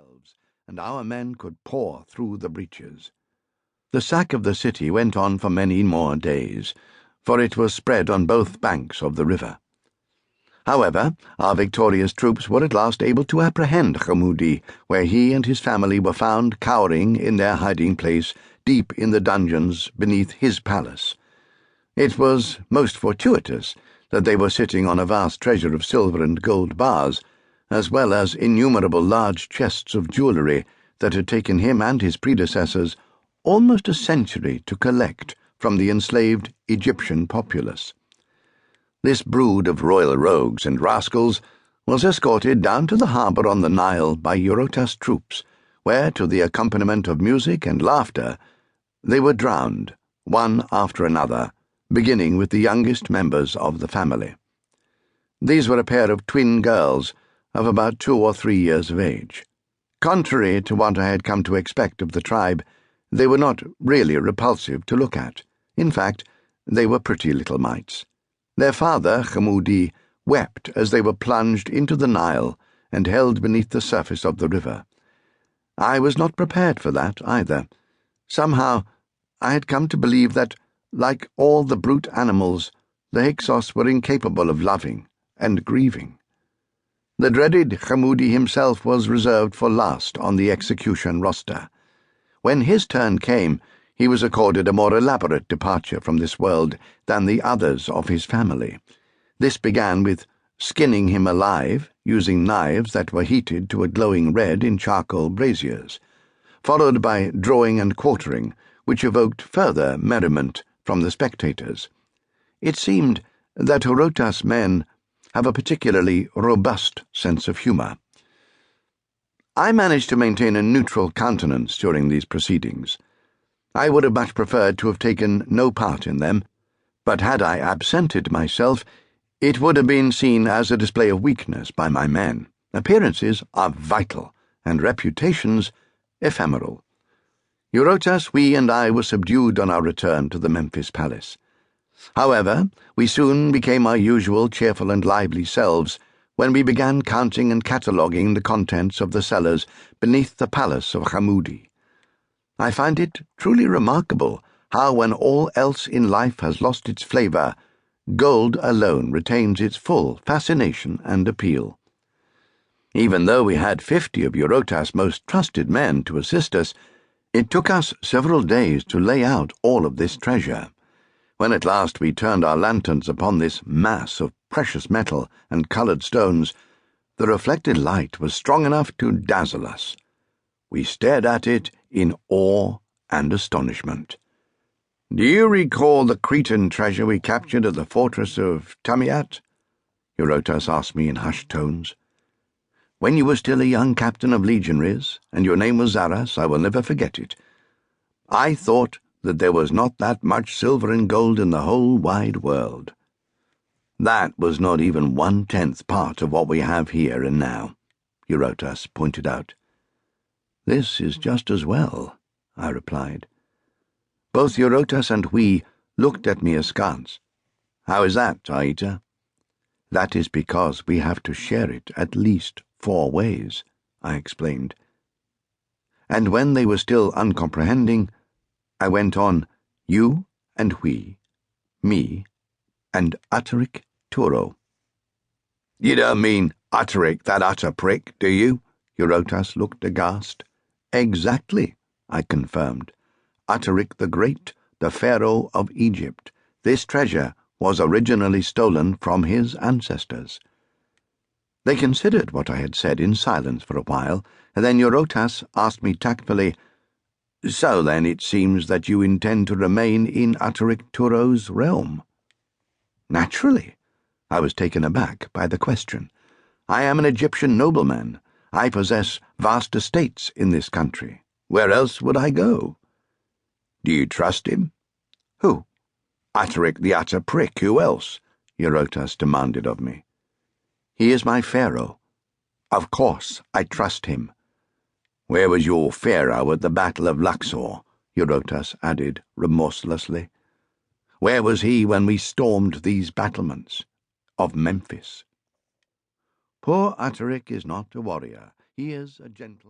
themselves, and our men could pour through the breaches. The sack of the city went on for many more days, for it was spread on both banks of the river. However, our victorious troops were at last able to apprehend Hamoudi, where he and his family were found cowering in their hiding place deep in the dungeons beneath his palace. It was most fortuitous that they were sitting on a vast treasure of silver and gold bars, as well as innumerable large chests of jewellery that had taken him and his predecessors almost a century to collect from the enslaved Egyptian populace. This brood of royal rogues and rascals was escorted down to the harbour on the Nile by Eurotas troops, where, to the accompaniment of music and laughter, they were drowned, one after another, beginning with the youngest members of the family. These were a pair of twin girls of about 2 or 3 years of age. Contrary to what I had come to expect of the tribe, they were not really repulsive to look at. In fact, they were pretty little mites. Their father, Hamoudi, wept as they were plunged into the Nile and held beneath the surface of the river. I was not prepared for that either. Somehow, I had come to believe that, like all the brute animals, the Hyksos were incapable of loving and grieving. The dreaded Hamoudi himself was reserved for last on the execution roster. When his turn came, he was accorded a more elaborate departure from this world than the others of his family. This began with skinning him alive, using knives that were heated to a glowing red in charcoal braziers, followed by drawing and quartering, which evoked further merriment from the spectators. It seemed that Eurotas men have a particularly robust sense of humour. I managed to maintain a neutral countenance during these proceedings. I would have much preferred to have taken no part in them, but had I absented myself, it would have been seen as a display of weakness by my men. Appearances are vital, and reputations ephemeral. Eurotas, we and I were subdued on our return to the Memphis palace. However, we soon became our usual cheerful and lively selves when we began counting and cataloguing the contents of the cellars beneath the palace of Hamoudi. I find it truly remarkable how, when all else in life has lost its flavour, gold alone retains its full fascination and appeal. Even though we had 50 of Eurotas' most trusted men to assist us, it took us several days to lay out all of this treasure. When at last we turned our lanterns upon this mass of precious metal and coloured stones, the reflected light was strong enough to dazzle us. We stared at it in awe and astonishment. "Do you recall the Cretan treasure we captured at the fortress of Tamiat?" Eurotas asked me in hushed tones. "When you were still a young captain of legionaries, and your name was Zaras, I will never forget it. I thought that there was not that much silver and gold in the whole wide world. That was not even 1/10 part of what we have here and now," Eurotas pointed out. "This is just as well," I replied. Both Eurotas and we looked at me askance. "How is that, Taita?" "That is because we have to share it at least 4 ways," I explained. And when they were still uncomprehending, I went on, "You and we, me, and Atarik Turo." "You don't mean Atarik, that utter prick, do you?" Eurotas looked aghast. "Exactly," I confirmed. "Atarik the Great, the Pharaoh of Egypt. This treasure was originally stolen from his ancestors." They considered what I had said in silence for a while, and then Eurotas asked me tactfully, "So then it seems that you intend to remain in Atarik Turo's realm?" "Naturally." I was taken aback by the question. "I am an Egyptian nobleman. I possess vast estates in this country. Where else would I go?" "Do you trust him?" "Who?" "Atarik the utter prick, who else?" Eurotas demanded of me. "He is my pharaoh. Of course I trust him." "Where was your pharaoh at the Battle of Luxor?" Eurotas added remorselessly. "Where was he when we stormed these battlements of Memphis?" Poor Atarik is not a warrior. He is a gentle